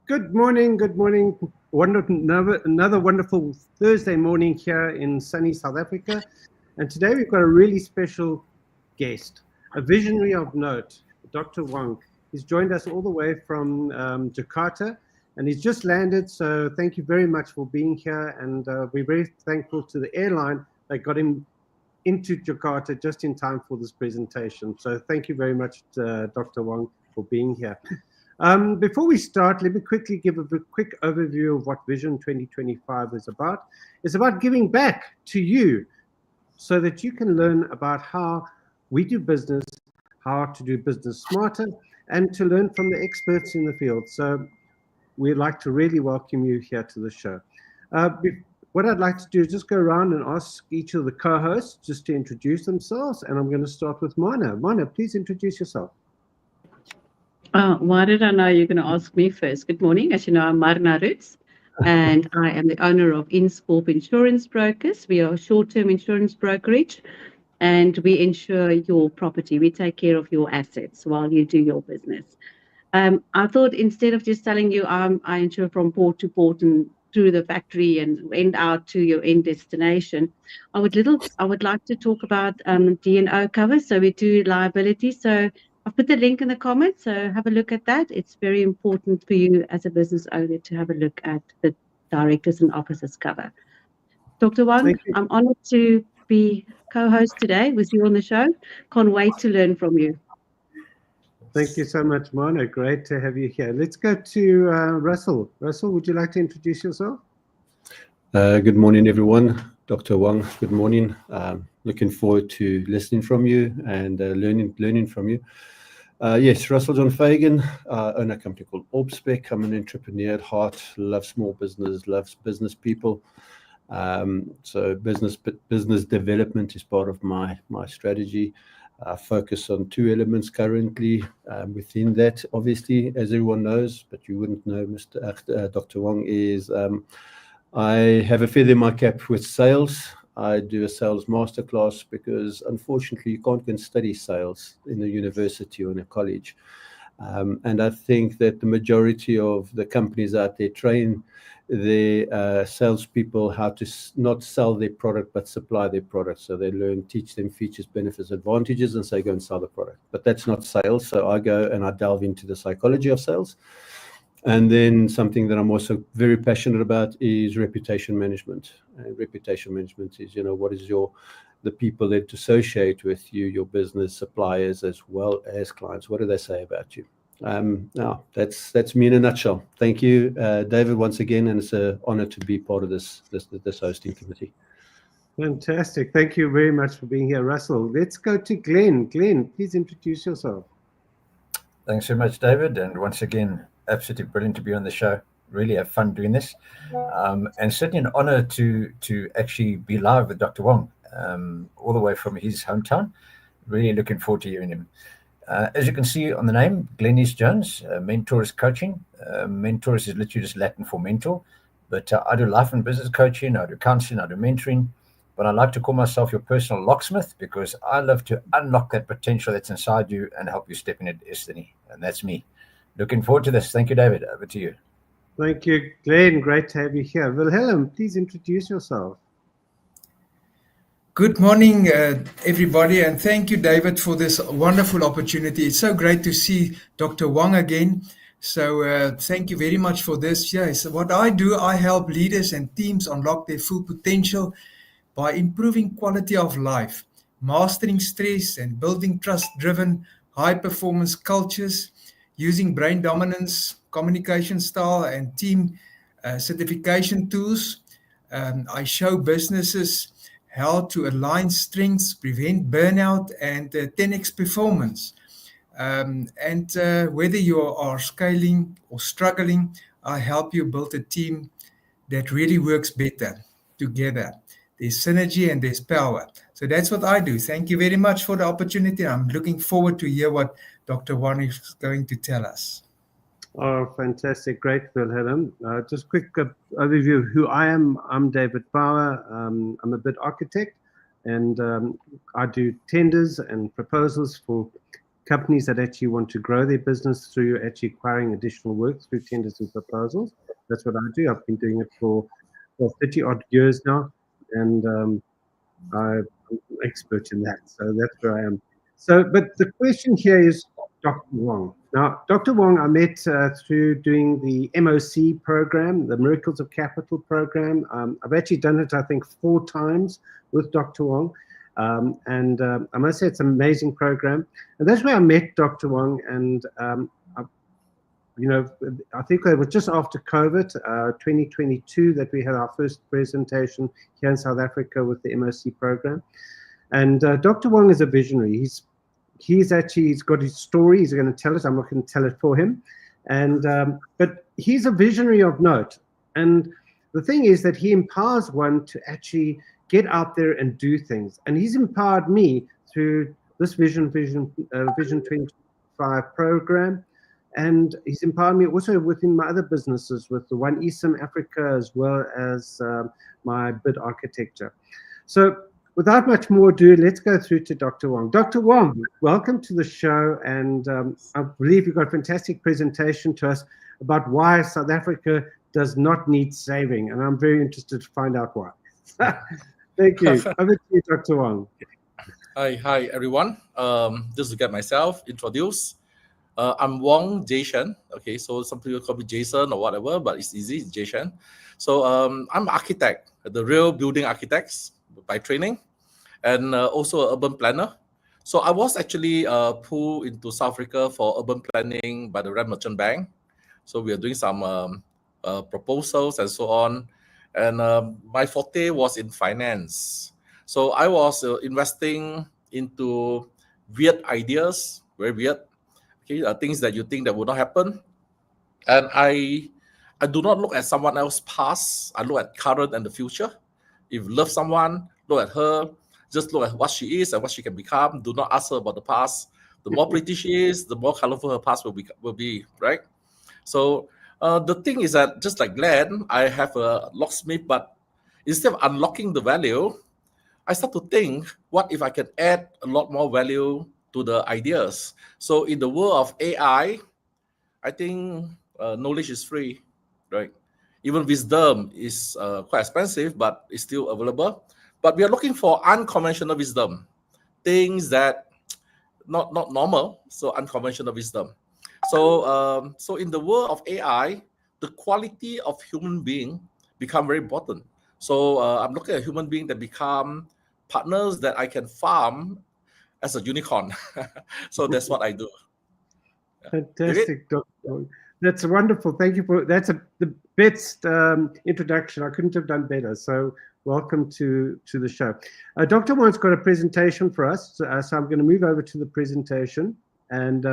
Good morning, good morning. Another wonderful Thursday morning here in sunny South Africa. And today we've got a really special guest, a visionary of note, Dr. Wong. He's joined us all the way from Jakarta, and he's just landed. So thank you very much for being here. And we're very thankful to the airline that got him into Jakarta just in time for this presentation. So thank you very much, Dr. Wong, for being here. Before we start, let me quickly give a quick overview of what Vision 2025 is about. It's about giving back to you so that you can learn about how we do business, how to do business smarter, and to learn from the experts in the field. So we'd like to really welcome you here to the show. What I'd like to do is just go around and ask each of the co-hosts just to introduce themselves, and I'm going to start with Mana. Mana, please introduce yourself. Why did I know you're going to ask me first? Good morning. As you know, I'm Marna Roots, and I am the owner of Inscorp Insurance Brokers. We are a short-term insurance brokerage, and we insure your property. We take care of your assets while you do your business. I thought instead of just telling you I insure from port to port and through the factory and end out to your end destination, I would like to talk about D&O cover. So we do liability. So I've put the link in the comments, so have a look at that. It's very important for you as a business owner to have a look at the directors and officers cover. Dr. Wong, I'm honored to be co-host today with you on the show. Can't wait to learn from you. Thank you so much, Mana. Great to have you here. Let's go to Russell. Russell, would you like to introduce yourself? Good morning, everyone. Dr. Wong, good morning. Looking forward to listening from you and learning from you. Yes, Russell John Fagan, own a company called Orbspec. I'm an entrepreneur at heart, love small business, loves business people. So business development is part of my strategy. Focus on two elements currently. Within that, obviously, as everyone knows, but you wouldn't know, Dr. Wong, is I have a feather in my cap with sales. I do a sales masterclass because, unfortunately, you can't go and study sales in a university or in a college. And I think that the majority of the companies out there train their salespeople how to not sell their product, but supply their product. So they teach them features, benefits, advantages, and say, go and sell the product. But that's not sales. So I go and I delve into the psychology of sales. And then something that I'm also very passionate about is reputation management. Reputation management is, what is the people that associate with you, your business, suppliers, as well as clients. What do they say about you? Now, that's me in a nutshell. Thank you, David, once again, and it's an honor to be part of this hosting committee. Fantastic. Thank you very much for being here, Russell. Let's go to Glenn. Glenn, please introduce yourself. Thanks so much, David. And once again, absolutely brilliant to be on the show. Really have fun doing this. And certainly an honor to actually be live with Dr. Wong, all the way from his hometown. Really looking forward to hearing him. As you can see on the name, Glenn East Jones, Mentor is coaching. Mentor is literally just Latin for mentor. But I do life and business coaching, I do counseling, I do mentoring. But I like to call myself your personal locksmith because I love to unlock that potential that's inside you and help you step into destiny. And that's me. Looking forward to this. Thank you, David. Over to you. Thank you, Glenn. Great to have you here. Wilhelm, please introduce yourself. Good morning, everybody, and thank you, David, for this wonderful opportunity. It's so great to see Dr. Wong again. So thank you very much for this. Yes, what I do, I help leaders and teams unlock their full potential by improving quality of life, mastering stress, and building trust-driven, high-performance cultures, using brain dominance, communication style, and team certification tools. I show businesses how to align strengths, prevent burnout, and 10x performance. And whether you are scaling or struggling, I help you build a team that really works better together. There's synergy and there's power. So that's what I do. Thank you very much for the opportunity. I'm looking forward to hear what Dr. Wong is going to tell us. Oh, fantastic. Great, Wilhelm. Just quick overview of who I am. I'm David Bauer. I'm a bid architect, and I do tenders and proposals for companies that actually want to grow their business through actually acquiring additional work through tenders and proposals. That's what I do. I've been doing it for 30 odd years now, and I'm an expert in that. So that's where I am. So, but the question here is Dr. Wong. Now, Dr. Wong, I met through doing the MOC program, the Miracles of Capital program. I've actually done it, I think, 4 times with Dr. Wong. And I must say it's an amazing program. And that's where I met Dr. Wong. And, I think it was just after COVID, 2022, that we had our first presentation here in South Africa with the MOC program. And Dr. Wong is a visionary. He's got his story. He's going to tell it. I'm not going to tell it for him. And but he's a visionary of note. And the thing is that he empowers one to actually get out there and do things. And he's empowered me through this Vision 2025 program. And he's empowered me also within my other businesses with the One eSIM Africa, as well as my bid architecture. So without much more ado, let's go through to Dr. Wong. Dr. Wong, welcome to the show. And I believe you've got a fantastic presentation to us about why South Africa does not need saving. And I'm very interested to find out why. Thank you. Over to you, Dr. Wong. Hi, everyone. Just to get myself introduced. I'm Wong Jeh Shyan. Okay, so some people call me Jason or whatever, but it's easy, it's Jeh Shyan. So I'm an architect, the real building architects by training, and also an urban planner. So I was actually pulled into South Africa for urban planning by the Rand Merchant Bank. So we are doing some proposals and so on. And my forte was in finance. So I was investing into weird ideas, very weird, okay, things that you think that would not happen. And I do not look at someone else's past. I look at current and the future. If you love someone, look at her. Just look at what she is and what she can become. Do not ask her about the past. The more pretty she is, the more colorful her past will be, right? So the thing is that just like Glenn, I have a locksmith, but instead of unlocking the value, I start to think, what if I can add a lot more value to the ideas? So in the world of AI, I think knowledge is free, right? Even wisdom is quite expensive, but it's still available. But we are looking for unconventional wisdom, things that not normal, so unconventional wisdom. So so in the world of AI, the quality of human being become very important. So I'm looking at human beings that become partners that I can farm as a unicorn. So that's what I do. Fantastic, Dr. Wong. That's wonderful. Thank you for that's the best introduction. I couldn't have done better. So welcome to the show. Dr. Wong's got a presentation for us. So I'm going to move over to the presentation. And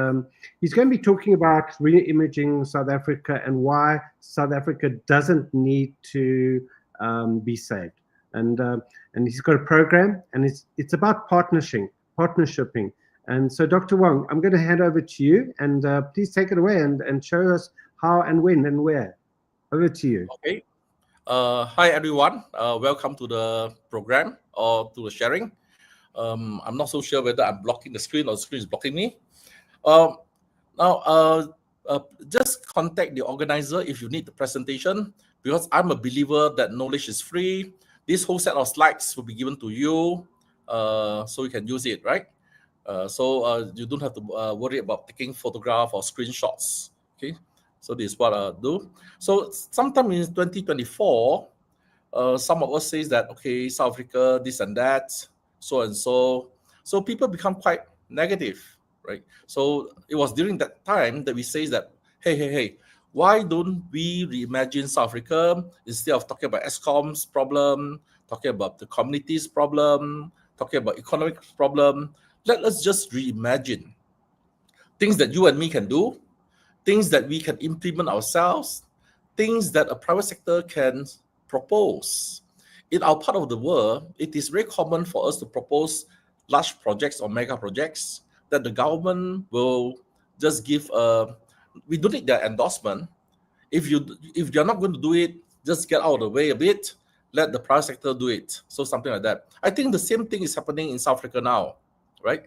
he's going to be talking about re-imaging South Africa and why South Africa doesn't need to be saved. And he's got a program, and it's about partnershiping. And so, Dr. Wong, I'm going to hand over to you, and please take it away and show us how and when and where. Over to you. Okay. Hi, everyone. Welcome to the program or to the sharing. I'm not so sure whether I'm blocking the screen or the screen is blocking me. Just contact the organizer if you need the presentation, because I'm a believer that knowledge is free. This whole set of slides will be given to you, so you can use it, right? So you don't have to worry about taking photograph or screenshots. Okay, so this is what I do. So sometime in 2024, some of us says that, okay, South Africa, this and that, so and so. So people become quite negative, right? So it was during that time that we say that, hey, why don't we reimagine South Africa instead of talking about ESCOM's problem, talking about the community's problem, talking about economic problem? Let us just reimagine things that you and me can do, things that we can implement ourselves, things that a private sector can propose. In our part of the world, it is very common for us to propose large projects or mega projects that the government will just give we don't need their endorsement. If you're not going to do it, just get out of the way a bit, let the private sector do it. So something like that. I think the same thing is happening in South Africa now, right?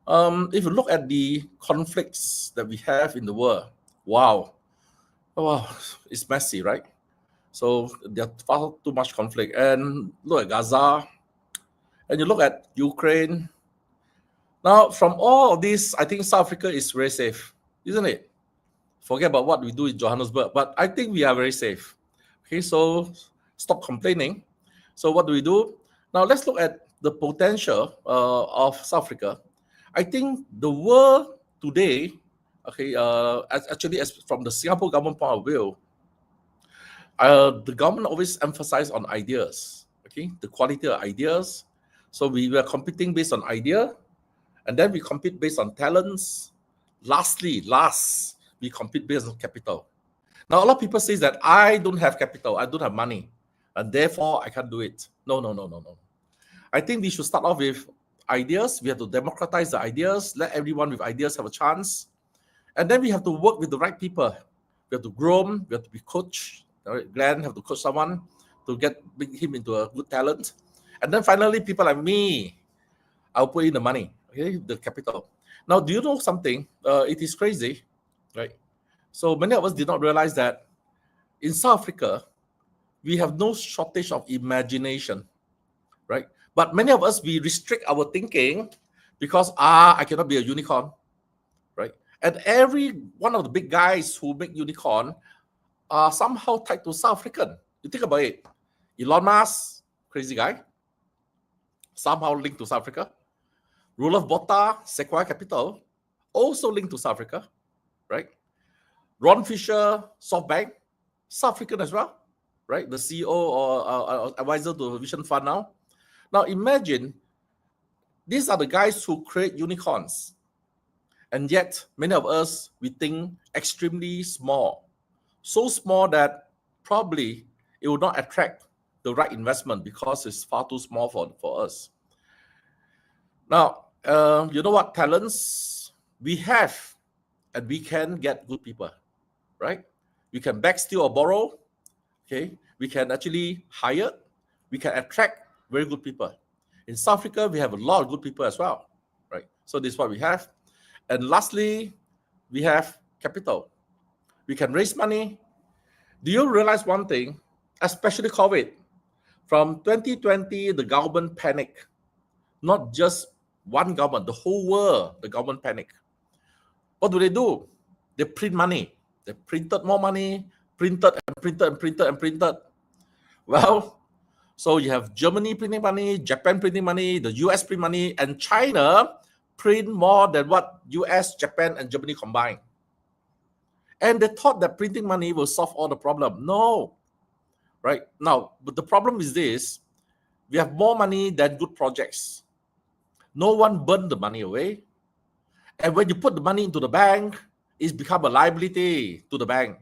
If you look at the conflicts that we have in the world, wow, it's messy, right? So there's far too much conflict. And look at Gaza, and you look at Ukraine. Now, from all of this, I think South Africa is very safe, isn't it? Forget about what we do in Johannesburg, but I think we are very safe. Okay, so stop complaining. So what do? Now let's look at the potential of South Africa. I think the world today, okay, actually, as from the Singapore government point of view, the government always emphasize on ideas, okay, the quality of ideas. So we were competing based on idea, and then we compete based on talents. Last, we compete based on capital. Now, a lot of people say that I don't have capital, I don't have money, and therefore I can't do it. No. I think we should start off with ideas. We have to democratize the ideas, let everyone with ideas have a chance. And then we have to work with the right people. We have to groom, we have to be coached. Glenn have to coach someone to bring him into a good talent. And then finally, people like me, I'll put in the money, okay, the capital. Now, do you know something? It is crazy, right? So many of us did not realize that in South Africa, we have no shortage of imagination, right? But many of us, we restrict our thinking because, I cannot be a unicorn, right? And every one of the big guys who make unicorn are somehow tied to South African. You think about it. Elon Musk, crazy guy, somehow linked to South Africa. Roelof Botha, Sequoia Capital, also linked to South Africa, right? Ron Fisher, SoftBank, South African as well, right? The CEO or advisor to Vision Fund now. Now imagine, these are the guys who create unicorns. And yet, many of us, we think extremely small. So small that probably it will not attract the right investment because it's far too small for us. Now, you know what talents we have, and we can get good people, right? We can backsteal or borrow, okay? We can actually hire, we can attract very good people. In South Africa, we have a lot of good people as well, right? So this is what we have. And lastly, we have capital. We can raise money. Do you realize one thing? Especially COVID. From 2020, the government panicked. Not just one government, the whole world, the government panicked. What do? They print money. They printed more money, printed. Well, so you have Germany printing money, Japan printing money, the US print money, and China print more than what US, Japan, and Germany combined. And they thought that printing money will solve all the problem. No, right? Now, but the problem is this: we have more money than good projects. No one burned the money away. And when you put the money into the bank, it's become a liability to the bank.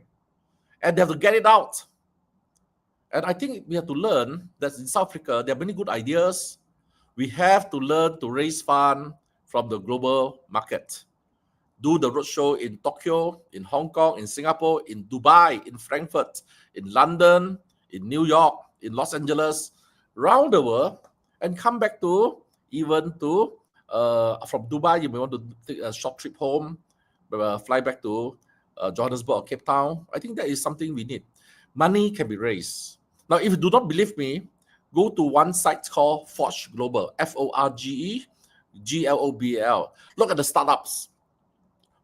And they have to get it out. And I think we have to learn that in South Africa, there are many good ideas. We have to learn to raise funds from the global market. Do the roadshow in Tokyo, in Hong Kong, in Singapore, in Dubai, in Frankfurt, in London, in New York, in Los Angeles, around the world, and come back to from Dubai, you may want to take a short trip home, fly back to Johannesburg or Cape Town. I think that is something we need. Money can be raised. Now, if you do not believe me, go to one site called Forge Global, Forge Global. Look at the startups.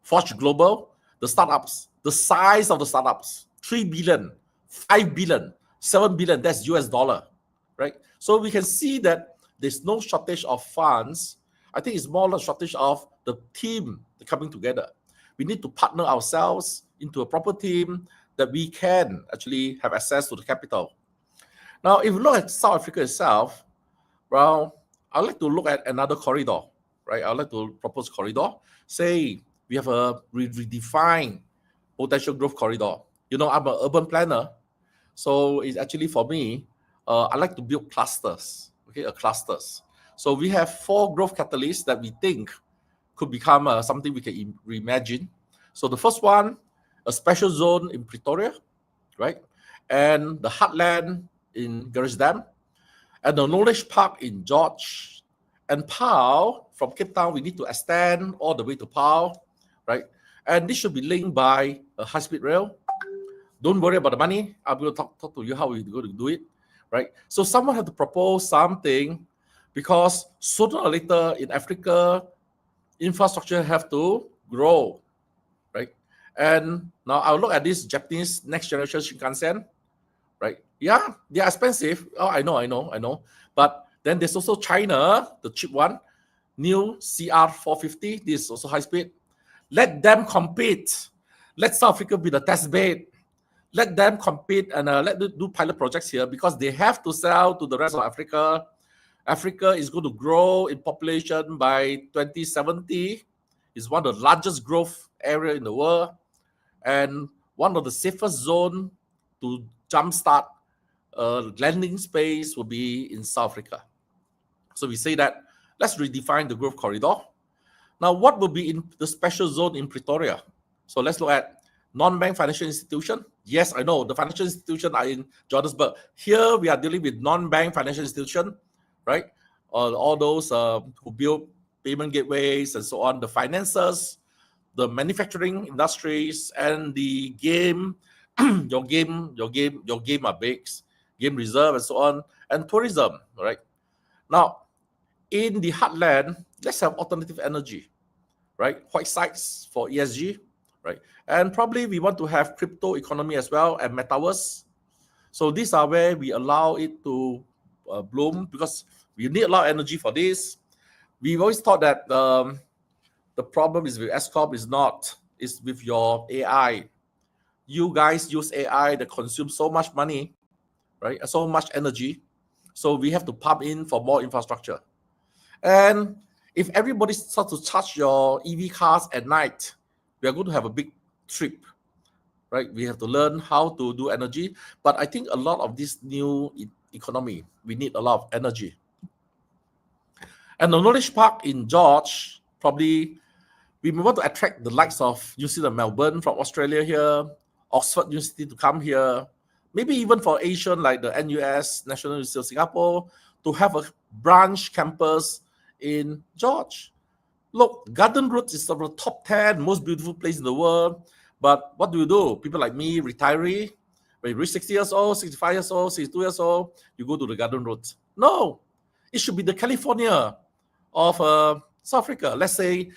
Forge Global, the startups, the size of the startups, 3 billion, 5 billion, 7 billion, that's US dollar, right? So we can see that there's no shortage of funds. I think it's more a shortage of the team coming together. We need to partner ourselves into a proper team that we can actually have access to the capital. Now, if you look at South Africa itself, well, I'd like to look at another corridor, right? I'd like to propose corridor. Say we have a redefined potential growth corridor. You know, I'm an urban planner. So it's actually for me, I like to build clusters, okay, clusters. So we have 4 growth catalysts that we think could become something we can reimagine. So the first one, a special zone in Pretoria, right? And the heartland in Garage Dam, and the knowledge park in George, And PAL, from Cape Town, we need to extend all the way to PAL, right? And this should be linked by a high-speed rail. Don't worry about the money. I'm going to talk to you how we're going to do it, right? So someone had to propose something, because sooner or later in Africa, infrastructure have to grow, right? And now I'll look at this Japanese next generation Shinkansen, right? Yeah, they are expensive. Oh, I know. But then there's also China, the cheap one, new CR450. This is also high speed. Let them compete. Let South Africa be the test bed. Let them compete and let them do pilot projects here, because they have to sell to the rest of Africa. Africa is going to grow in population by 2070. It's one of the largest growth area in the world, and one of the safest zone to jumpstart landing space will be in South Africa. So we say that let's redefine the growth corridor. Now, what will be in the special zone in Pretoria? So let's look at non-bank financial institution. Yes, I know the financial institutions are in Johannesburg. Here we are dealing with non-bank financial institution, right? All those who build payment gateways and so on, the finances, the manufacturing industries, and the game, your game are bakes, game reserve and so on, and tourism, right? Now, in the heartland, let's have alternative energy, right? White sites for ESG, right? And probably we want to have crypto economy as well and metaverse. So these are where we allow it to bloom, because we need a lot of energy for this. We've always thought that the problem is with Eskom is with your AI. You guys use AI that consumes so much money, right? So much energy. So we have to pump in for more infrastructure. And if everybody starts to charge your EV cars at night, we are going to have a big trip, right? We have to learn how to do energy. But I think a lot of this new economy, we need a lot of energy. And the Knowledge Park in George, probably we want to attract the likes of University of Melbourne from Australia here, Oxford University to come here, maybe even for Asian like the NUS, National University of Singapore, to have a branch campus in George. Look, Garden Route is the top 10 most beautiful place in the world. But what do? People like me, retiree, when you reach 60 years old, 65 years old, 62 years old, you go to the Garden Route. No, it should be the California of South Africa. Let's say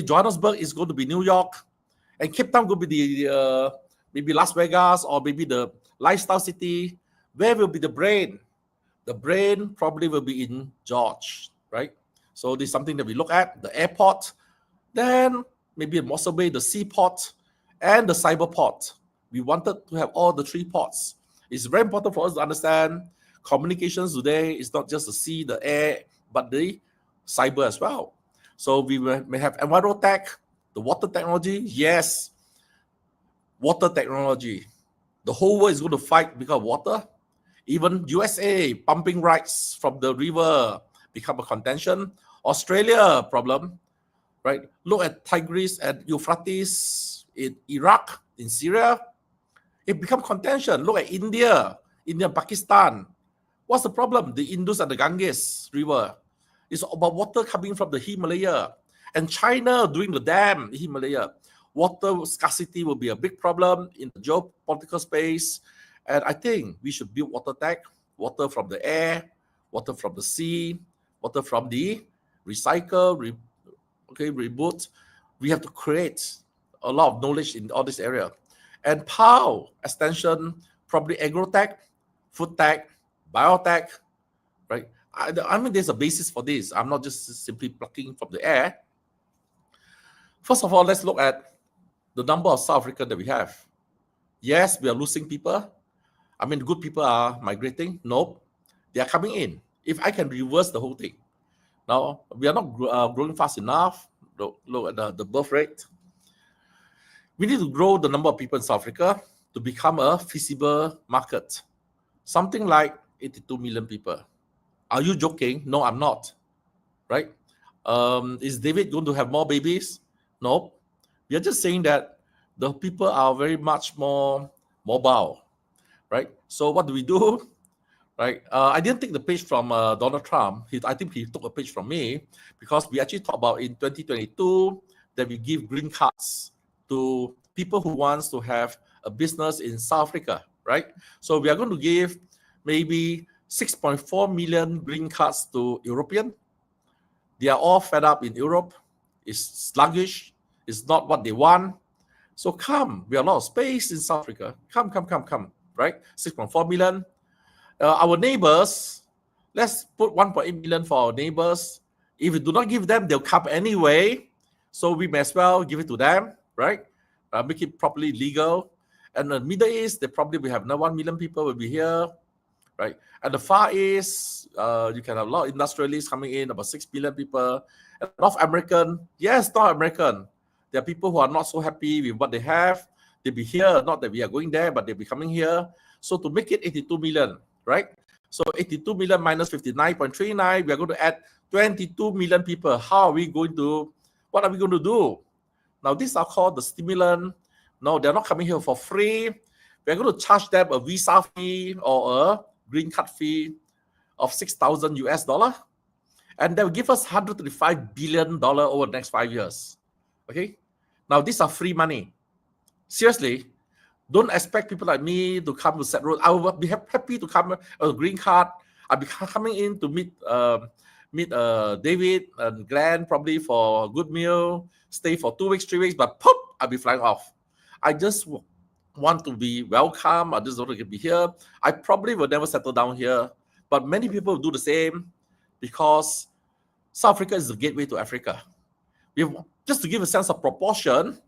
Johannesburg is going to be New York, and Cape Town will be the maybe Las Vegas, or maybe the lifestyle city. Where will be the brain? The brain probably will be in George, right? So this is something that we look at, the airport, then maybe in Mossel Bay, the seaport, and the cyber port. We wanted to have all the three ports. It's very important for us to understand communications today is not just the sea, the air, but the cyber as well. So we may have envirotech, the water technology. Yes, water technology. The whole world is going to fight because of water. Even USA pumping rights from the river become a contention. Australia problem, right? Look at Tigris and Euphrates in Iraq, in Syria. It become contention. Look at India and Pakistan. What's the problem? The Indus and the Ganges River. It's about water coming from the Himalaya. And China doing the dam, Himalaya. Water scarcity will be a big problem in the geopolitical space. And I think we should build water tech, water from the air, water from the sea, water from the recycle, reboot. We have to create a lot of knowledge in all this area. And PAL extension, probably agrotech, food tech, biotech, right? I mean, there's a basis for this. I'm not just simply plucking from the air. First of all, let's look at the number of South Africans that we have. Yes, we are losing people. I mean, good people are migrating. Nope, they are coming in. If I can reverse the whole thing. Now, we are not growing fast enough. Look at the birth rate. We need to grow the number of people in South Africa to become a feasible market. Something like 82 million people. Are you joking? No, I'm not. Right? Is David going to have more babies? No. We are just saying that the people are very much more mobile. Right? So what do? right? I didn't take the page from Donald Trump. I think he took a page from me, because we actually talked about in 2022 that we give green cards to people who wants to have a business in South Africa, right? So we are going to give maybe 6.4 million green cards to European. They are all fed up in Europe. It's sluggish. It's not what they want. So come, we have a lot of space in South Africa. Come, right? 6.4 million. Our neighbors, let's put 1.8 million for our neighbors. If we do not give them, they'll come anyway. So we may as well give it to them, right? Make it properly legal. And the Middle East, they probably will have 1 million people will be here, right? And the Far East, you can have a lot of industrialists coming in, about 6 billion people. And North American, yes, North American. There are people who are not so happy with what they have. They'll be here, not that we are going there, but they'll be coming here. So to make it 82 million, right? So 82 million minus 59.39, we are going to add 22 million people. What are we going to do? Now, these are called the stimulant. No, they're not coming here for free. We're going to charge them a visa fee or a green card fee of $6,000 US, and they'll give us $135 billion over the next 5 years. Okay? Now, these are free money. Seriously, don't expect people like me to come to set road. I will be happy to come a green card. I'll be coming in to meet David and Glenn probably for a good meal, stay for 2 weeks, 3 weeks, but pop, I'll be flying off. I just want to be welcome. I just want to be here. I probably will never settle down here, but many people do the same because South Africa is the gateway to Africa. Just to give a sense of proportion,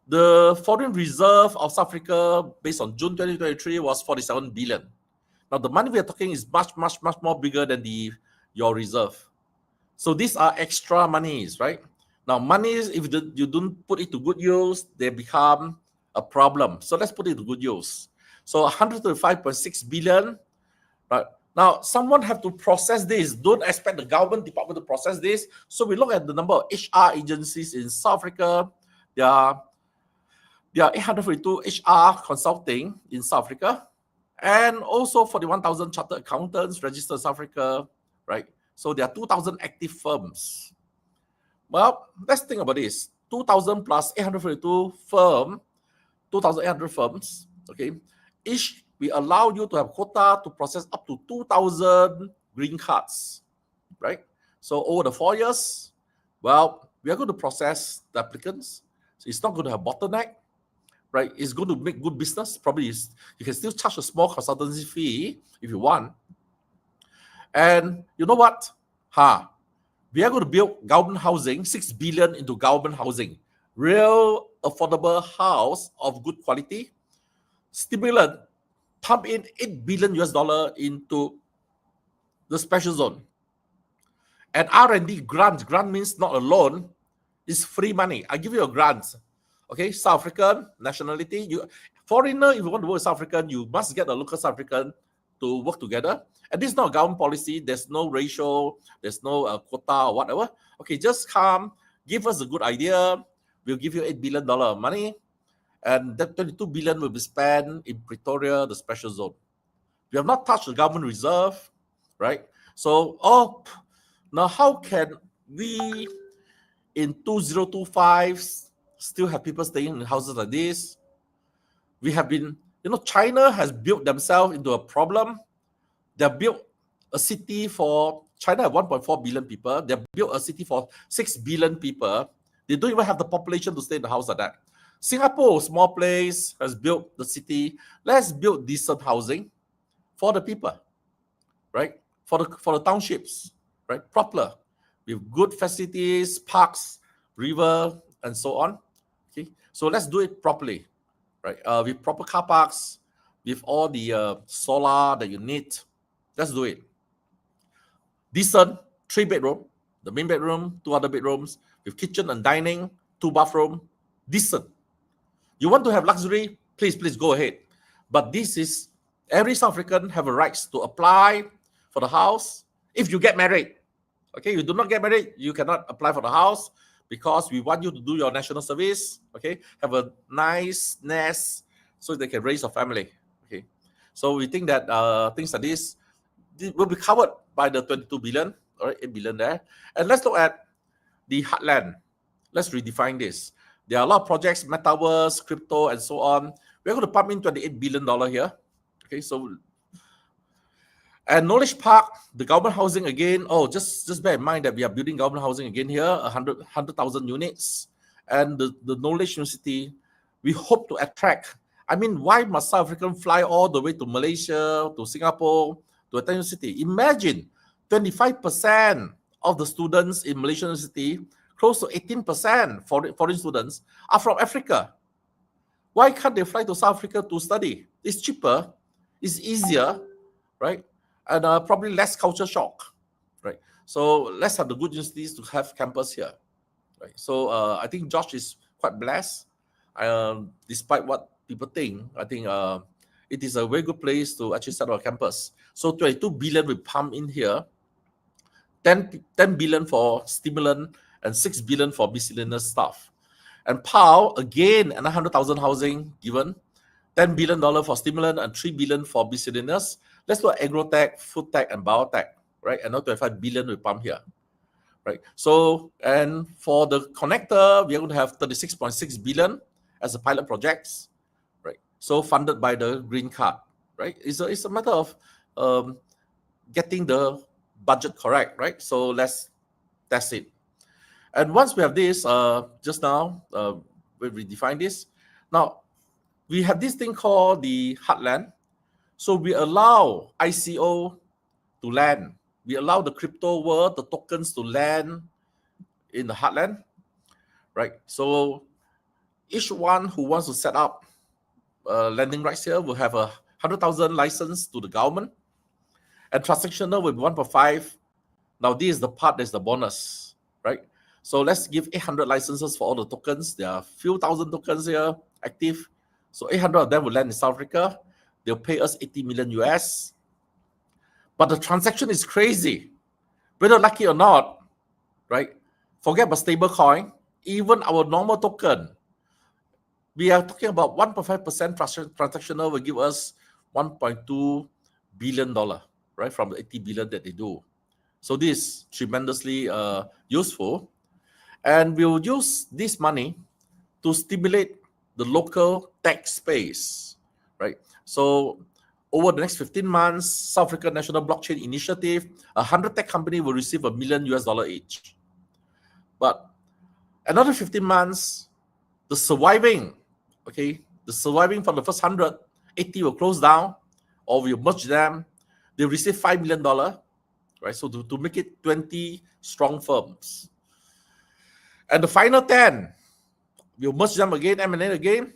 the foreign reserve of South Africa based on June 2023 was 47 billion. Now the money we are talking is much more bigger than your reserve. So these are extra monies, right? Now monies, if you don't put it to good use, they become a problem. So let's put it to good use. So 135.6 billion, right? Now, someone have to process this. Don't expect the government department to process this. So we look at the number of HR agencies in South Africa. There are 842 HR consulting in South Africa, and also 41,000 chartered accountants registered in South Africa, right? So there are 2,000 active firms. Well, let's think about this. 2,000 plus 842 firm, 2,800 firms, okay? Each, we allow you to have quota to process up to 2,000 green cards, right? So over the 4 years, well, we are going to process the applicants. So it's not going to have bottleneck, right? It's going to make good business. Probably you can still charge a small consultancy fee if you want. And you know what? We are going to build government housing, 6 billion into government housing. Real affordable house of good quality. Stimulant, pump in $8 billion US into the special zone. And R&D grant means not a loan, it's free money. I give you a grant. Okay, South African nationality. Foreigner, if you want to work with South African, you must get a local South African to work together. And this is not a government policy. There's no ratio. There's no quota or whatever. Okay, just come, give us a good idea. We'll give you $8 billion of money. And that 22 billion will be spent in Pretoria, the special zone. We have not touched the government reserve, right? So, now how can we, in 2025, still have people staying in houses like this? We have been, China has built themselves into a problem. They built a city for, China have 1.4 billion people. They built a city for 6 billion people. They don't even have the population to stay in the house like that. Singapore, small place, has built the city. Let's build decent housing for the people, right? For the townships, right? Proper, with good facilities, parks, river, and so on. Okay, so let's do it properly, right? With proper car parks, with all the solar that you need. Let's do it. Decent, 3 bedroom, the main bedroom, 2 other bedrooms, with kitchen and dining, 2 bathroom, decent. You want to have luxury? Please go ahead. But this is, every South African have a right to apply for the house if you get married. Okay, you do not get married, you cannot apply for the house because we want you to do your national service. Okay, have a nice nest so they can raise a family. Okay, so we think that things like this, will be covered by the 22 billion, all right, 8 billion there. And let's look at the heartland. Let's redefine this. There are a lot of projects, metaverse, crypto, and so on. We're going to pump in $28 billion here. Okay, so, and Knowledge Park, the government housing again. Oh, just bear in mind that we are building government housing again here, 100,000 units. And the Knowledge University, we hope to attract. I mean, why must South African fly all the way to Malaysia, to Singapore, to attend university? Imagine 25% of the students in Malaysian university, close to 18% foreign students, are from Africa. Why can't they fly to South Africa to study? It's cheaper, it's easier, right? And probably less culture shock, right? So let's have the good universities to have campus here, right? So I think Josh is quite blessed. Despite what people think, I think it is a very good place to actually set up a campus. So 22 billion we pump in here, 10 billion for stimulant, and 6 billion for miscellaneous stuff. And POW, again, another 100,000 housing given, $10 billion for stimulant and 3 billion for miscellaneous. Let's look at agrotech, food tech, and biotech, right? And now 25 billion we pump here, right? So, and for the connector, we are going to have 36.6 billion as a pilot projects, right? So funded by the green card, right? It's a matter of getting the budget correct, right? So let's test it. And once we have this, just now, we define this. Now, we have this thing called the heartland. So we allow ICO to land. We allow the crypto world, the tokens to land in the heartland, right? So each one who wants to set up landing rights here will have a 100,000 license to the government. And transactional with 1.5. Now, this is the part that's the bonus, right? So let's give 800 licenses for all the tokens. There are a few thousand tokens here active. So 800 of them will land in South Africa. They'll pay us 80 million US. But the transaction is crazy. Whether lucky or not, right? Forget about stable coin. Even our normal token, we are talking about 1.5% transactional will give us $1.2 billion, right? From the 80 billion that they do. So this is tremendously useful. And we'll use this money to stimulate the local tech space, right? So over the next 15 months, South Africa National Blockchain Initiative, 100 tech companies will receive $1 million US each. But another 15 months, the surviving from the first 100, 80 will close down, or we'll merge them. They receive $5 million, right? So to make it 20 strong firms. And the final 10, we'll merge them again, M&A again,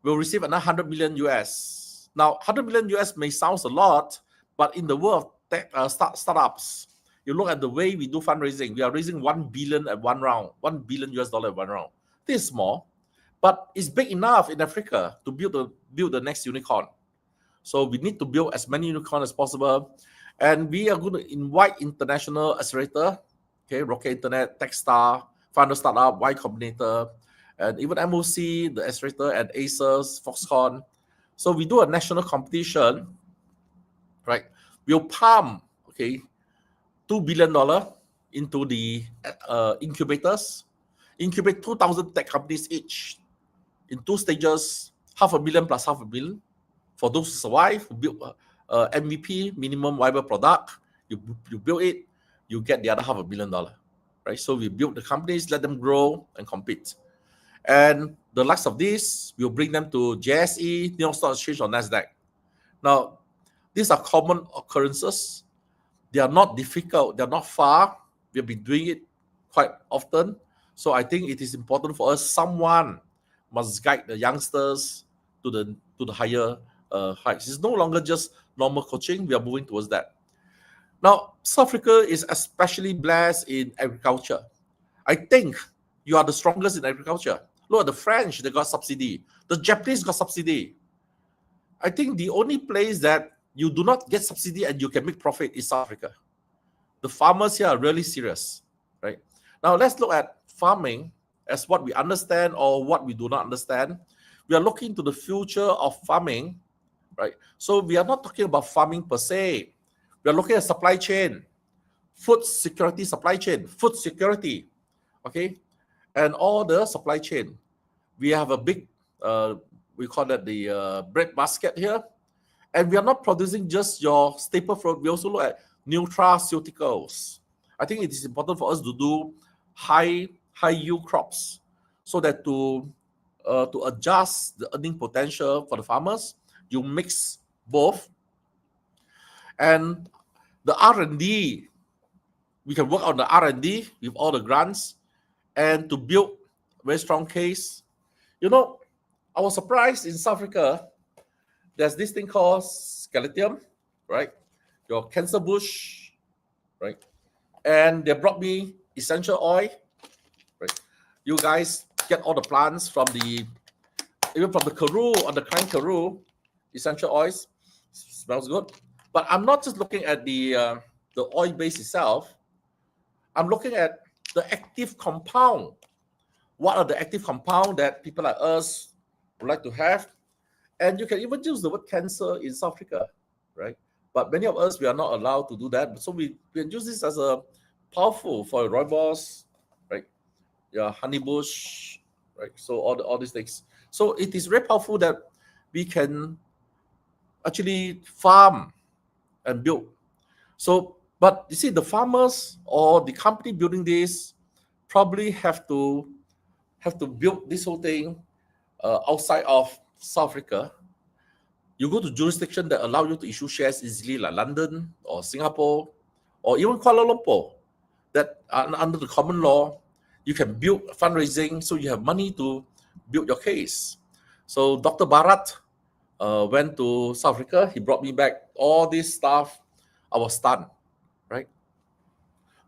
we'll receive another 100 million US. Now, 100 million US may sound a lot, but in the world of tech, startups, you look at the way we do fundraising, we are raising 1 billion at one round, $1 billion US at one round. This is small, but it's big enough in Africa to build the next unicorn. So we need to build as many unicorns as possible. And we are going to invite international accelerator, okay, Rocket Internet, Techstar, Founder Startup, Y Combinator, and even MOC, the accelerator, and Aces, Foxconn. So we do a national competition, right? We'll pump, okay, $2 billion into the incubators, incubate 2,000 tech companies each in 2 stages, $500,000 plus $500,000 for those who survive, who build MVP, minimum viable product. You build it, you get the other $500,000, right? So we build the companies, let them grow and compete. And the likes of this, we'll bring them to JSE, New York Stock Exchange, or NASDAQ. Now, these are common occurrences. They are not difficult. They're not far. We've been doing it quite often. So I think it is important for us. Someone must guide the youngsters to the higher heights. It's no longer just normal coaching. We are moving towards that. Now, South Africa is especially blessed in agriculture. I think you are the strongest in agriculture. Look at the French, they got subsidy. The Japanese got subsidy. I think the only place that you do not get subsidy and you can make profit is South Africa. The farmers here are really serious, right? Now, let's look at farming as what we understand or what we do not understand. We are looking to the future of farming, right? So we are not talking about farming per se. We are looking at supply chain, food security, supply chain, food security, okay, and all the supply chain. We have a big, we call that the bread basket here, and we are not producing just your staple fruit. We also look at nutraceuticals. I think it is important for us to do high yield crops, so that to adjust the earning potential for the farmers, you mix both. And the R&D, we can work on the R&D with all the grants, and to build very strong case. You know, I was surprised in South Africa, there's this thing called scaletium, right? Your cancer bush, right? And they brought me essential oil, right? You guys get all the plants from the, even from the Karoo, on the Klein Karoo, essential oils, smells good. But I'm not just looking at the oil base itself. I'm looking at the active compound. What are the active compound that people like us would like to have? And you can even use the word cancer in South Africa, right? But many of us, we are not allowed to do that. So we can use this as a powerful for rooibos, right? Yeah, honeybush, right? So all these things. So it is very powerful that we can actually farm and build. So, but you see, the farmers or the company building this probably have to build this whole thing outside of South Africa. You go to jurisdiction that allow you to issue shares easily, like London or Singapore or even Kuala Lumpur, that under the common law, you can build fundraising, so you have money to build your case. So Dr. Bharat went to South Africa. He brought me back all this stuff. I was stunned, right?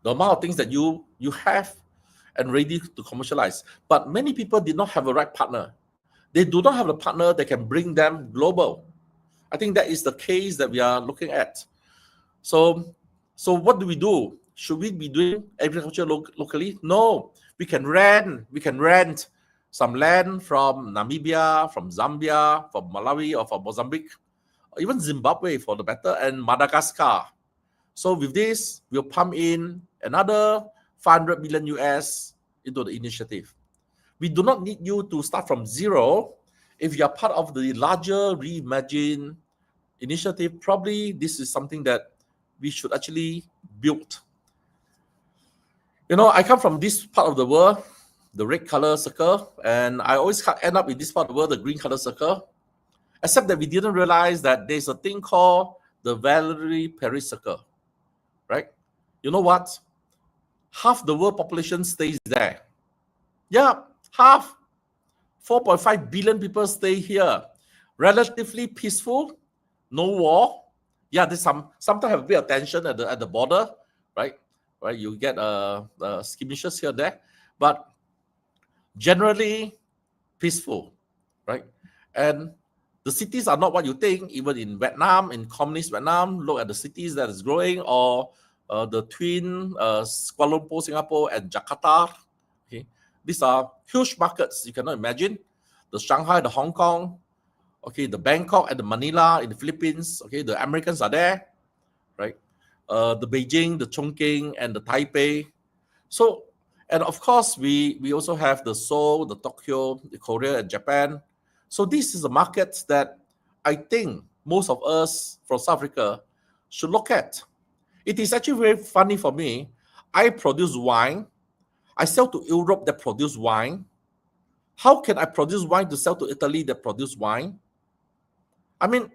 The amount of things that you have and ready to commercialize. But many people did not have a right partner. They do not have a partner that can bring them global. I think that is the case that we are looking at. So what do we do? Should we be doing agriculture locally? No. We can rent some land from Namibia, from Zambia, from Malawi, or from Mozambique, or even Zimbabwe for the better, and Madagascar. So with this, we'll pump in another 500 million US into the initiative. We do not need you to start from zero. If you are part of the larger Reimagine initiative, probably this is something that we should actually build. You know, I come from this part of the world, the red color circle, and I always end up in this part of the world, the green color circle, except that we didn't realize that there's a thing called the Valerie Perry circle, right? You know what? Half the world population stays there. Yeah, half. 4.5 billion people stay here. Relatively peaceful, no war. Yeah, there's sometimes have a bit of tension at the border, right? Right, you get skirmishes here and there, but generally peaceful, right? And the cities are not what you think. Even in Vietnam, in communist Vietnam, look at the cities that is growing, or the twin Kuala Lumpur, Singapore, and Jakarta. Okay, these are huge markets. You cannot imagine the Shanghai, the Hong Kong, okay, the Bangkok and the Manila in the Philippines. Okay, the Americans are there, right? The Beijing, the Chongqing, and the Taipei. So, and of course, we also have the Seoul, the Tokyo, the Korea, and Japan. So this is a market that I think most of us from South Africa should look at. It is actually very funny for me. I produce wine. I sell to Europe that produce wine. How can I produce wine to sell to Italy that produce wine? I mean,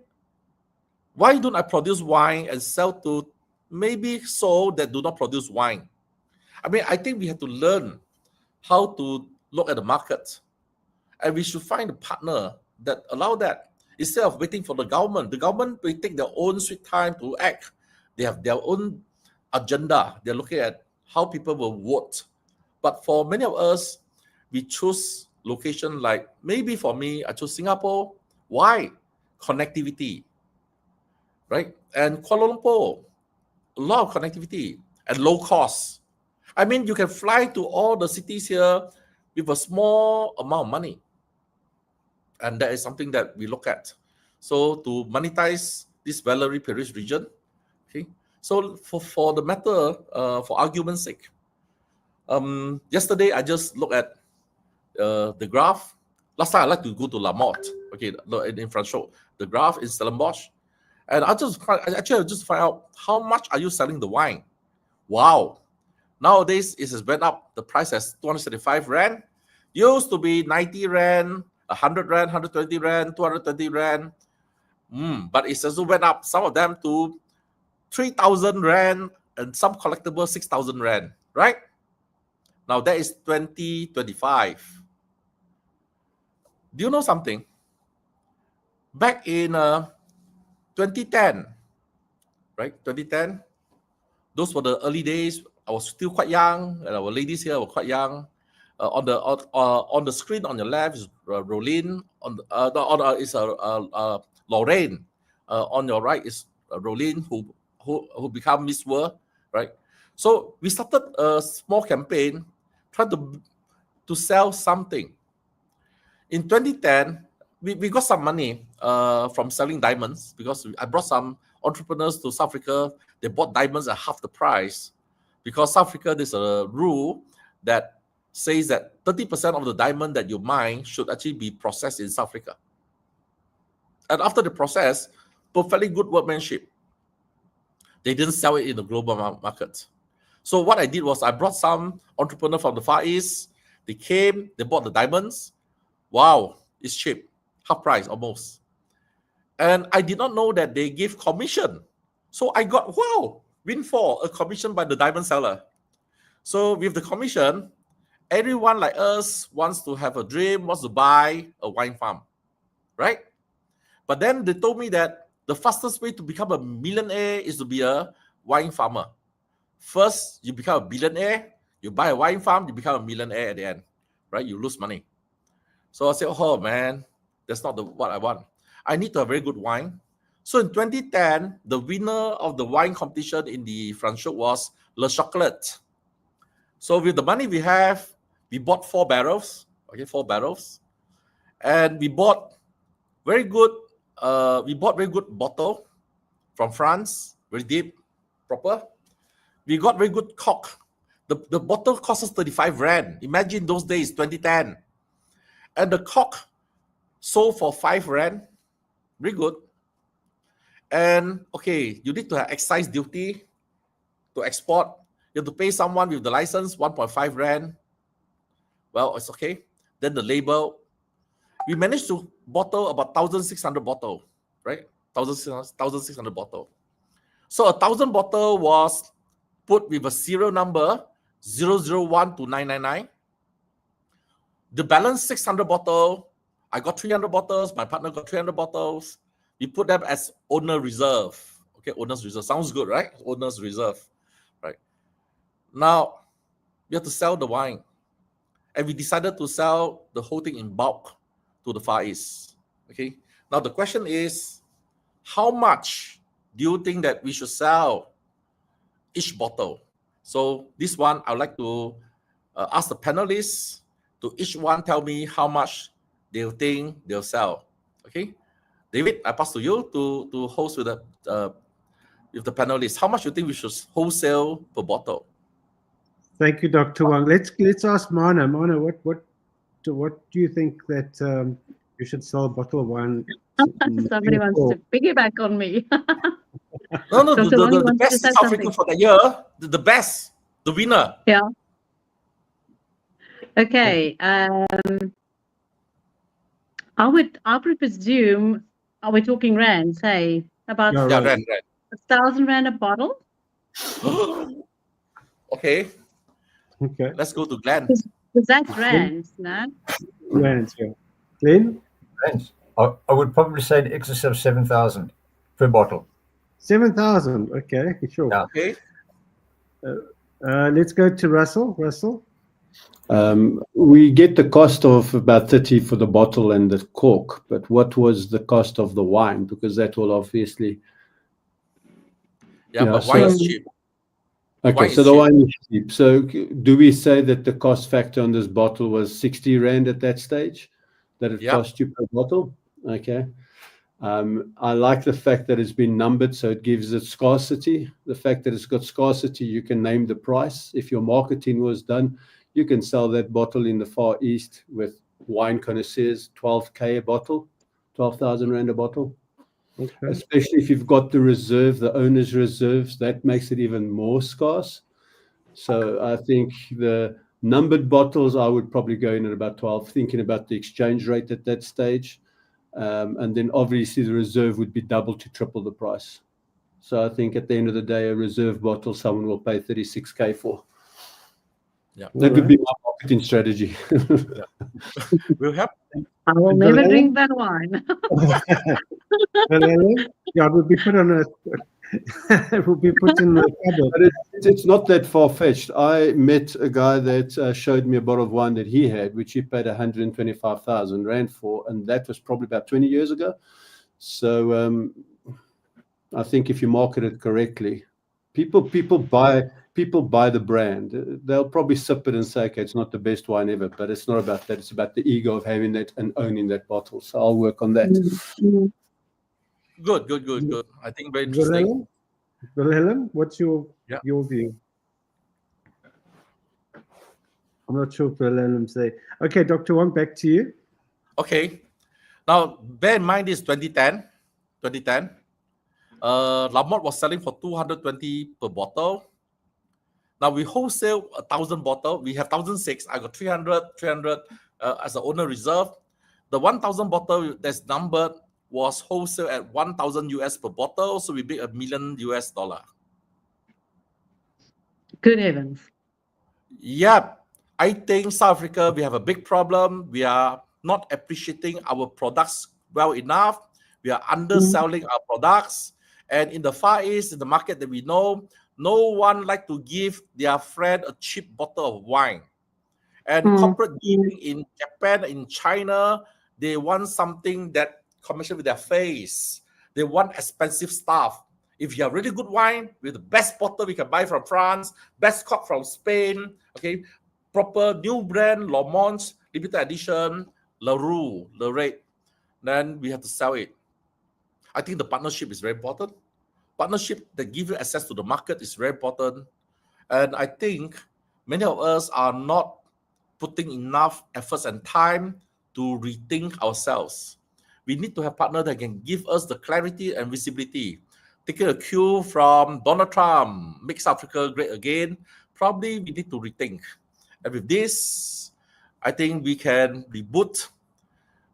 why don't I produce wine and sell to maybe Seoul that do not produce wine? I mean, I think we have to learn how to look at the market, and we should find a partner that allow that, instead of waiting for the government. The government will take their own sweet time to act. They have their own agenda. They're looking at how people will vote. But for many of us, we choose location like, maybe for me, I chose Singapore. Why? Connectivity, right? And Kuala Lumpur, a lot of connectivity and low cost. I mean, you can fly to all the cities here with a small amount of money. And that is something that we look at. So to monetize this Valerie Perry region, okay, So for the matter, for argument's sake, yesterday I just looked at the graph. Last time I like to go to La Motte, okay, in Franchot, the graph in Stellenbosch, and I just find out how much are you selling the wine. Wow, nowadays it has went up. The price has 275 rand. Used to be 90 rand, 100 rand, 120 rand, 220 rand. But it's also went up. Some of them to 3,000 rand, and some collectibles 6,000 rand. Right now that is 2025. Do you know something? Back in 2010, right? 2010, those were the early days. I was still quite young, and our ladies here were quite young. On the screen on your left is Rolene. Is Lorraine. On your right is Rolene, who became Miss World, right? So we started a small campaign trying to sell something. In 2010, we got some money from selling diamonds, because I brought some entrepreneurs to South Africa. They bought diamonds at half the price, because South Africa, there's a rule that says that 30% of the diamond that you mine should actually be processed in South Africa. And after the process, perfectly good workmanship. They didn't sell it in the global market. So what I did was I brought some entrepreneur from the Far East. They came, they bought the diamonds. Wow, it's cheap, half price almost. And I did not know that they give commission. So I got, wow, windfall, a commission by the diamond seller. So with the commission, everyone like us wants to have a dream, wants to buy a wine farm, right? But then they told me that the fastest way to become a millionaire is to be a wine farmer. First, you become a billionaire, you buy a wine farm, you become a millionaire at the end, right? You lose money. So I said, oh man, that's not what I want. I need to have very good wine. So in 2010, the winner of the wine competition in the Franchot was Le Chocolat. So with the money we have, we bought 4 barrels, okay, 4 barrels. And we bought very good bottle from France, very deep, proper. We got very good cork. The bottle cost us 35 rand. Imagine those days, 2010. And the cork sold for 5 rand. Very good. And okay, you need to have excise duty to export. You have to pay someone with the license 1.5 rand. Well, it's okay. Then the label. We managed to bottle about 1,600 bottle, right? 1,600 bottle. So 1,000 bottle was put with a serial number 001 to 999. The balance 600 bottle, I got 300 bottles, my partner got 300 bottles. We put them as owner reserve. Okay, owner's reserve. Sounds good, right? Owner's reserve, right? Now, we have to sell the wine. And we decided to sell the whole thing in bulk to the Far East. Okay. Now, the question is, how much do you think that we should sell each bottle? So this one, I would like to ask the panelists to each one tell me how much they think they'll sell. Okay, David, I pass to you to host with the panelists. How much do you think we should wholesale per bottle? Thank you, Dr. Wong. Let's ask Mana. Mana, what do you think that you should sell a bottle of wine? Somebody wants to piggyback on me. No, Dr. Wong the wants best to say South African something. for the year, the best, the winner. Yeah. Okay. I would presume, are we talking rands? Hey, about Yeah, right. Rand. 1,000 rand a bottle? Okay, Okay. let's go to Glenn. Because that's rands, no? Rands, yeah. Glenn? Thanks. I would probably say in excess of 7,000 per bottle. 7,000. Okay, sure. Yeah. Okay. Let's go to Russell. Russell? We get the cost of about 30 for the bottle and the cork, but what was the cost of the wine? Because that will obviously... Yeah, Yeah, but wine so- is cheap. Okay, Wine so is the cheap. wine is cheap. So do we say that the cost factor on this bottle was 60 rand at that stage? That it Yeah. cost you per bottle? Okay. I like the fact that it's been numbered, so it gives it scarcity. The fact that it's got scarcity, you can name the price. If your marketing was done, you can sell that bottle in the Far East with wine connoisseurs, 12K a bottle, 12,000 Rand a bottle. Okay. Especially if you've got the reserve, the owner's reserves, that makes it even more scarce. So I think the numbered bottles, I would probably go in at about 12, thinking about the exchange rate at that stage. And then obviously the reserve would be double to triple the price. So I think at the end of the day, a reserve bottle, someone will pay 36K for. Yeah. That would be my marketing strategy. We'll have. I will never drink that wine. Yeah, it would be put on a. It will be put in the cupboard. But it's not that far-fetched. I met a guy that showed me a bottle of wine that he had, which he paid 125,000 Rand for, and that was probably about 20 years ago. So I think if you market it correctly, people buy the brand. They'll probably sip it and say, okay, it's not the best wine ever, but it's not about that. It's about the ego of having that and owning that bottle. So I'll work on that. Good. I think very interesting. Wilhelm, what's your view? I'm not sure if Wilhelm's there. Okay, Dr. Wong, back to you. Okay. Now, bear in mind this 2010. Lamont was selling for 220 per bottle. Now we wholesale 1,000 bottle. We have 1,006. I got 300 as the owner reserve. The 1,000 bottle that's numbered was wholesale at 1,000 US per bottle. So we made $1 million US. Good heavens. Yeah. I think South Africa, we have a big problem. We are not appreciating our products well enough. We are underselling our products. And in the Far East, in the market that we know, no one like to give their friend a cheap bottle of wine. And corporate giving in Japan, in China, they want something that commercial with their face. They want expensive stuff. If you have really good wine with the best bottle we can buy from France, best cup from Spain, okay, proper new brand, Lamont, limited edition, Leroux, Lerate, then we have to sell it. I think the partnership is very important. Partnership that give you access to the market is very important. And I think many of us are not putting enough efforts and time to rethink ourselves. We need to have partners that can give us the clarity and visibility. Taking a cue from Donald Trump, make South Africa great again, probably we need to rethink. And with this, I think we can reboot,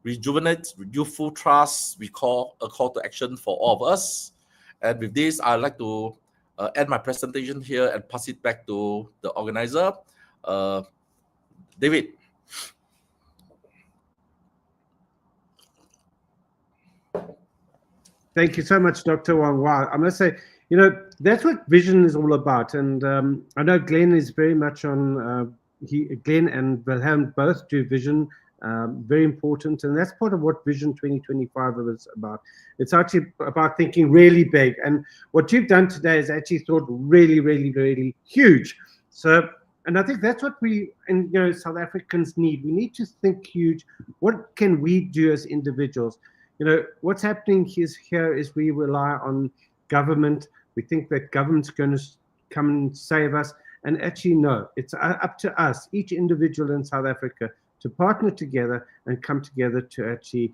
rejuvenate, youthful trust. We call a call to action for all of us. And with this, I'd like to end my presentation here and pass it back to the organizer, David. Thank you so much, Dr. Wong. Wow, I must say, that's what vision is all about. And I know Glenn is very much on, Glenn and Wilhelm both do vision, very important. And that's part of what Vision 2025 is about. It's actually about thinking really big. And what you've done today is actually thought really, really, really huge. So, and I think that's what we, and South Africans need. We need to think huge. What can we do as individuals? What's happening here is we rely on government. We think that government's going to come and save us. And actually, no, it's up to us, each individual in South Africa, to partner together and come together to actually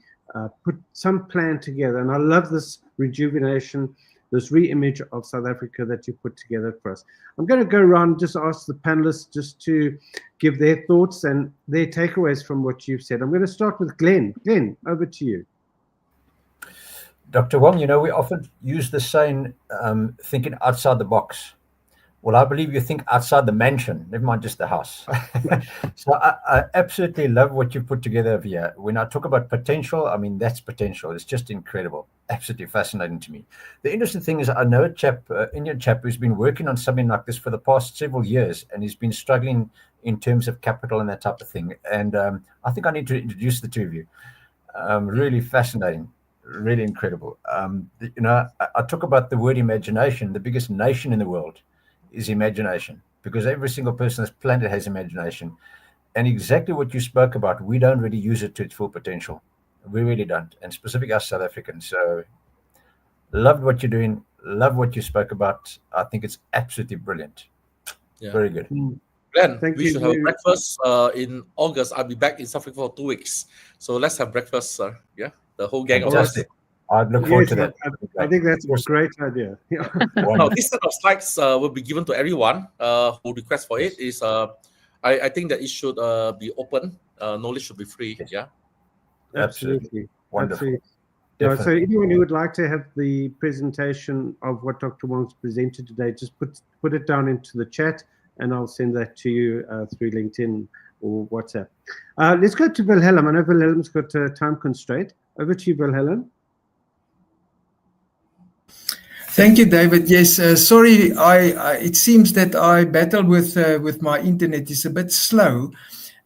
put some plan together. And I love this rejuvenation, this re-image of South Africa that you put together for us. I'm going to go around and just ask the panelists just to give their thoughts and their takeaways from what you've said. I'm going to start with Glenn. Glenn, over to you. Dr. Wong, we often use the saying, thinking outside the box. Well, I believe you think outside the mansion, never mind just the house. So I absolutely love what you put together over here. When I talk about potential, I mean, that's potential. It's just incredible. Absolutely fascinating to me. The interesting thing is I know a Indian chap who's been working on something like this for the past several years, and he's been struggling in terms of capital and that type of thing. And I think I need to introduce the two of you. Really fascinating. Really incredible. I talk about the word imagination. The biggest nation in the world is imagination, because every single person on this planet has imagination. And exactly what you spoke about, we don't really use it to its full potential. We really don't, and specifically us South Africans. So loved what you're doing, love what you spoke about. I think it's absolutely brilliant. Yeah. Very good. Glenn, Thank we you should have a very- breakfast in August. I'll be back in South Africa for 2 weeks. So let's have breakfast, yeah? The whole gang of us. Fantastic. I'd look forward Yes, to that. I think that's a Awesome. great idea. Yeah. Now, Wonderful. this set of slides will be given to everyone who requests for it. Is I think that it should be open. Knowledge should be free. Yes. Yeah. Absolutely. Wonderful. Absolutely. So Definitely. anyone who would like to have the presentation of what Dr. Wong's presented today, just put it down into the chat, and I'll send that to you through LinkedIn or WhatsApp. Let's go to Wilhelm. I know Wilhelm's got a time constraint. Over to you, Wilhelm. Thank you, David. Yes, sorry, it seems that I battle with my internet. It's a bit slow,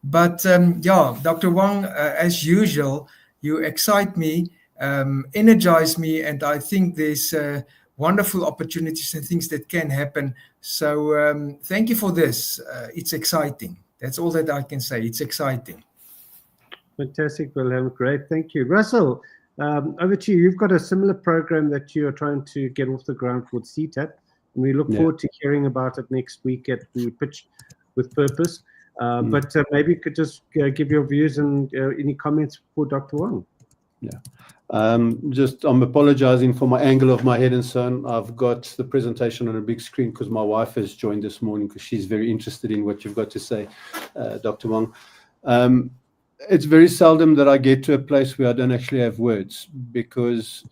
but yeah, Dr. Wong, as usual, you excite me, energize me, and I think there's wonderful opportunities and things that can happen. So thank you for this. It's exciting. That's all that I can say. It's exciting. Fantastic, Wilhelm. Great. Thank you. Russell, over to you. You've got a similar program that you are trying to get off the ground called CTAP, and we look forward to hearing about it next week at the Pitch with Purpose. But maybe you could just give your views and any comments for Dr. Wong. Yeah. I'm apologizing for my angle of my head and so on. I've got the presentation on a big screen because my wife has joined this morning because she's very interested in what you've got to say, Dr. Wong. It's very seldom that I get to a place where I don't actually have words, because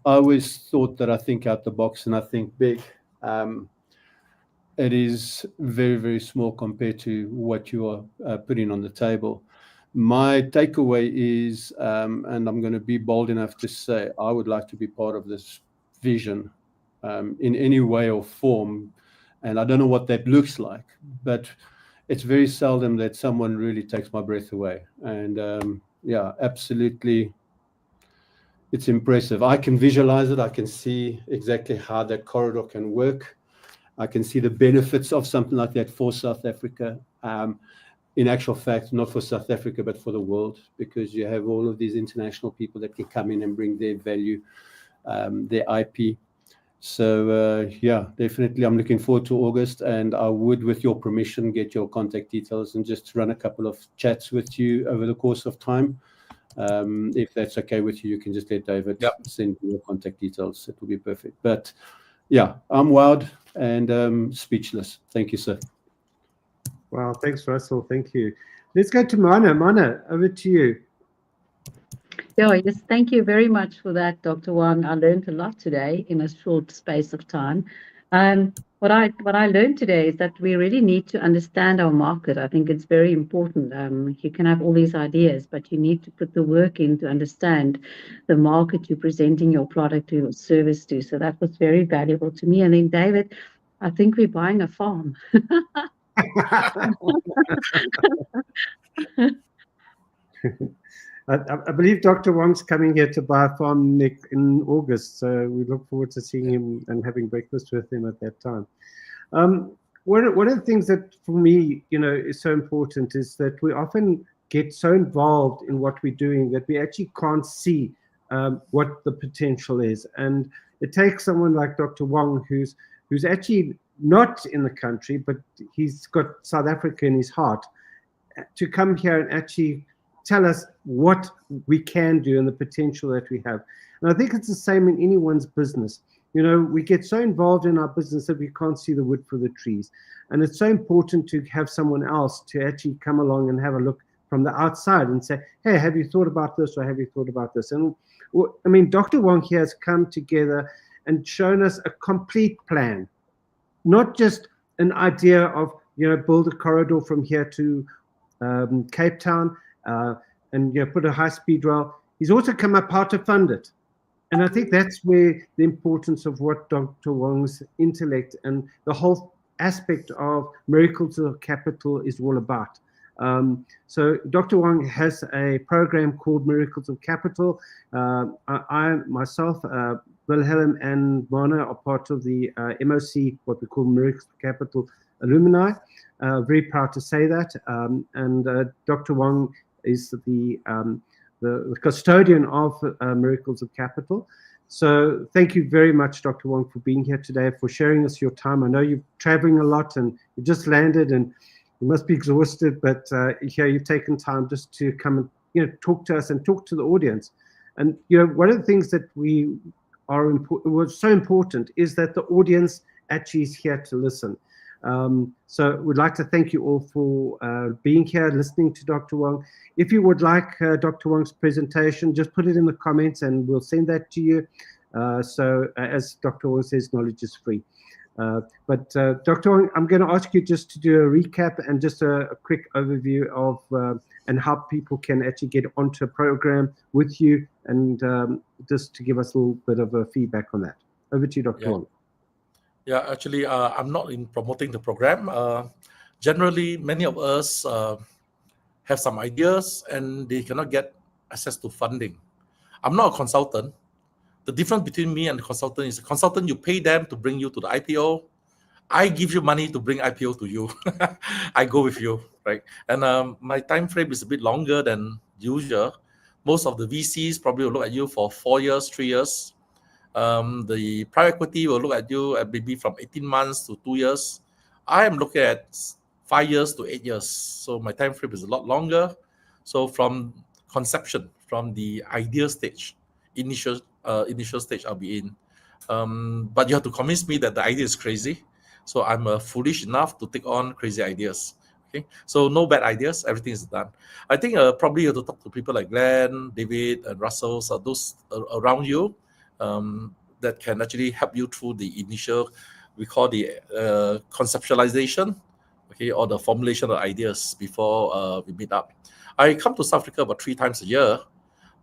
I always thought that I think out the box and I think big. It is very, very small compared to what you are putting on the table. My takeaway is, and I'm going to be bold enough to say, I would like to be part of this vision in any way or form. And I don't know what that looks like, but it's very seldom that someone really takes my breath away. And yeah, absolutely, it's impressive. I can visualize it. I can see exactly how that corridor can work. I can see the benefits of something like that for South Africa. In actual fact, not for South Africa, but for the world, because you have all of these international people that can come in and bring their value, their IP. So yeah, definitely I'm looking forward to August, and I would, with your permission, get your contact details and just run a couple of chats with you over the course of time. If that's okay with you, you can just let David send me your contact details. It will be perfect. But yeah, I'm wowed and speechless. Thank you, sir. Wow, thanks, Russell. Thank you. Let's go to Mana. Mana, over to you. Yeah, yes, thank you very much for that, Dr. Wong. I learned a lot today in a short space of time. What I learned today is that we really need to understand our market. I think it's very important. You can have all these ideas, but you need to put the work in to understand the market you're presenting your product or your service to. So that was very valuable to me. And then, David, I think we're buying a farm. I believe Dr. Wong's coming here to buy a farm in August, so we look forward to seeing him and having breakfast with him at that time. One of the things that for me, is so important is that we often get so involved in what we're doing that we actually can't see what the potential is. And it takes someone like Dr. Wong, who's actually not in the country, but he's got South Africa in his heart, to come here and actually tell us what we can do and the potential that we have. And I think it's the same in anyone's business. We get so involved in our business that we can't see the wood for the trees. And it's so important to have someone else to actually come along and have a look from the outside and say, hey, have you thought about this, or have you thought about this? And I mean, Dr. Wong here has come together and shown us a complete plan, not just an idea of, build a corridor from here to Cape Town, and put a high-speed rail. He's also come up how to fund it. And I think that's where the importance of what Dr. Wong's intellect and the whole aspect of miracles of capital is all about. So Dr. Wong has a program called Miracles of Capital. I myself, Wilhelm and Mana are part of the MOC, what we call Miracles of Capital alumni. Very proud to say that. And Dr. Wong is the the custodian of Miracles of Capital. So thank you very much, Dr. Wong, for being here today, for sharing us your time. I know you're traveling a lot and you just landed and you must be exhausted, but here you've taken time just to come and talk to us and talk to the audience. And one of the things that was so important is that the audience actually is here to listen. So we'd like to thank you all for being here, listening to Dr. Wong. If you would like Dr. Wong's presentation, just put it in the comments and we'll send that to you. So as Dr. Wong says, knowledge is free. But Dr. Wong, I'm going to ask you just to do a recap and just a quick overview of and how people can actually get onto a program with you, and just to give us a little bit of a feedback on that. Over to you, Dr. Wong. Yeah, actually, I'm not in promoting the program. Generally, many of us have some ideas and they cannot get access to funding. I'm not a consultant. The difference between me and the consultant is the consultant, you pay them to bring you to the IPO. I give you money to bring IPO to you. I go with you, right? And my time frame is a bit longer than usual. Most of the VCs probably will look at you for 4 years, 3 years. The private equity will look at you at maybe from 18 months to 2 years. I am looking at 5 years to 8 years. So my time frame is a lot longer. So from conception, from the idea stage, initial stage I'll be in. But you have to convince me that the idea is crazy. So I'm foolish enough to take on crazy ideas. Okay, so no bad ideas, everything is done. I think probably you have to talk to people like Glenn, David, and Russell, so those around you that can actually help you through the initial, we call the conceptualization, okay, or the formulation of ideas before we meet up. I come to South Africa about 3 times a year.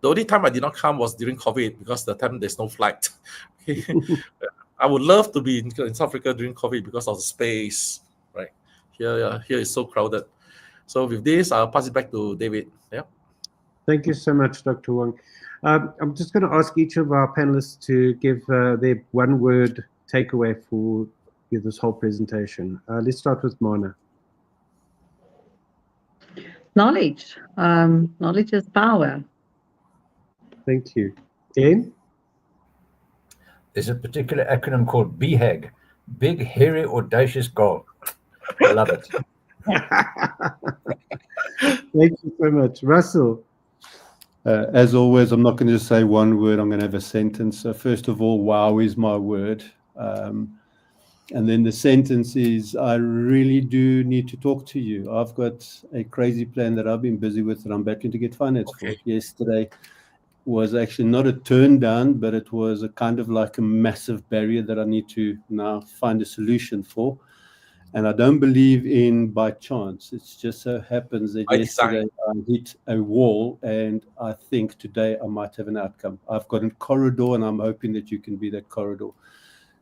The only time I did not come was during COVID because the time there's no flight. I would love to be in South Africa during COVID because of the space, right? Here is so crowded. So with this, I'll pass it back to David. Yeah. Thank you so much, Dr. Wong. I'm just going to ask each of our panelists to give their one-word takeaway for this whole presentation. Let's start with Mona. Knowledge. Knowledge is power. Thank you. Glenn? There's a particular acronym called BHAG, Big, Hairy, Audacious Goal. I love it. Thank you so much. Russell? As always, I'm not going to just say one word. I'm going to have a sentence. So first of all, wow is my word. And then the sentence is, I really do need to talk to you. I've got a crazy plan that I've been busy with that I'm battling to get finance for. Yesterday was actually not a turn down, but it was a kind of like a massive barrier that I need to now find a solution for. And I don't believe in by chance. It just so happens that yesterday I hit a wall, and I think today I might have an outcome. I've got a corridor, and I'm hoping that you can be that corridor.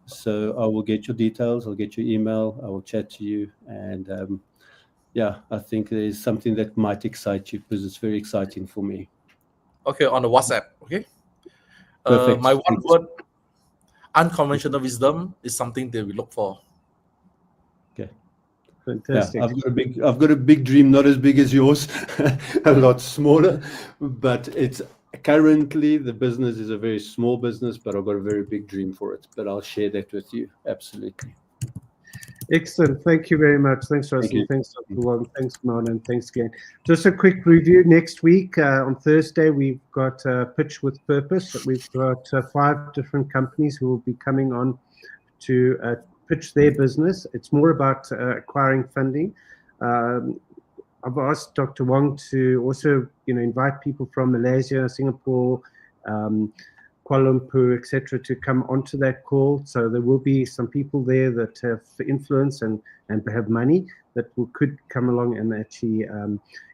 So I will get your details. I'll get your email. I will chat to you. And yeah, I think there's something that might excite you because it's very exciting for me. Okay, on the WhatsApp. Okay. Perfect. My one word, unconventional wisdom, is something that we look for. Okay. Fantastic. Yeah, I've got a big dream, not as big as yours, a lot smaller, but it's currently the business is a very small business, but I've got a very big dream for it. But I'll share that with you. Absolutely. Excellent. Thank you very much. Thanks, Russell. Thanks, Dr. Wong. Thanks, Mona. And thanks, Glenn. Just a quick review. Next week, on Thursday, we've got Pitch with Purpose. We've got 5 different companies who will be coming on to pitch their business. It's more about acquiring funding. I've asked Dr. Wong to also, invite people from Malaysia, Singapore, Kuala Lumpur, etc., to come onto that call. So there will be some people there that have influence and have money that could come along and actually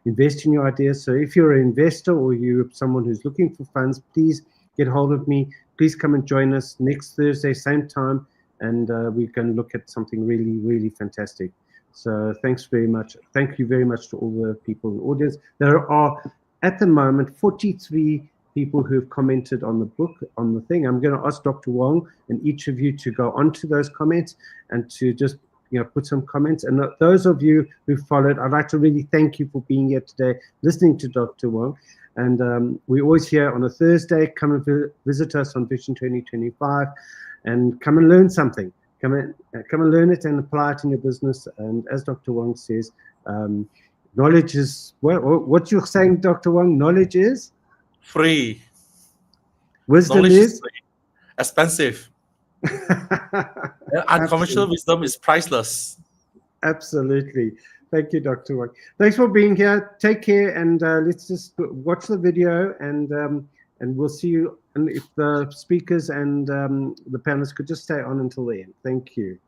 invest in your ideas. So if you're an investor or you're someone who's looking for funds, please get hold of me. Please come and join us next Thursday, same time, and we can look at something really, really fantastic. So thanks very much. Thank you very much to all the people in the audience. There are, at the moment, 43 people who've commented on the book, on the thing. I'm going to ask Dr. Wong and each of you to go onto those comments and to just put some comments. And those of you who followed, I'd like to really thank you for being here today, listening to Dr. Wong. And we're always here on a Thursday. Come and visit us on Vision 2025 and come and learn something. Come and learn it and apply it in your business. And as Dr. Wong says, knowledge is, what you're saying, Dr. Wong, knowledge is? Free. Wisdom Knowledge is? free. Expensive. Unconventional wisdom is priceless. Absolutely. Thank you, Dr. Wong. Thanks for being here. Take care, and let's just watch the video, and we'll see you. And if the speakers and the panelists could just stay on until the end. Thank you.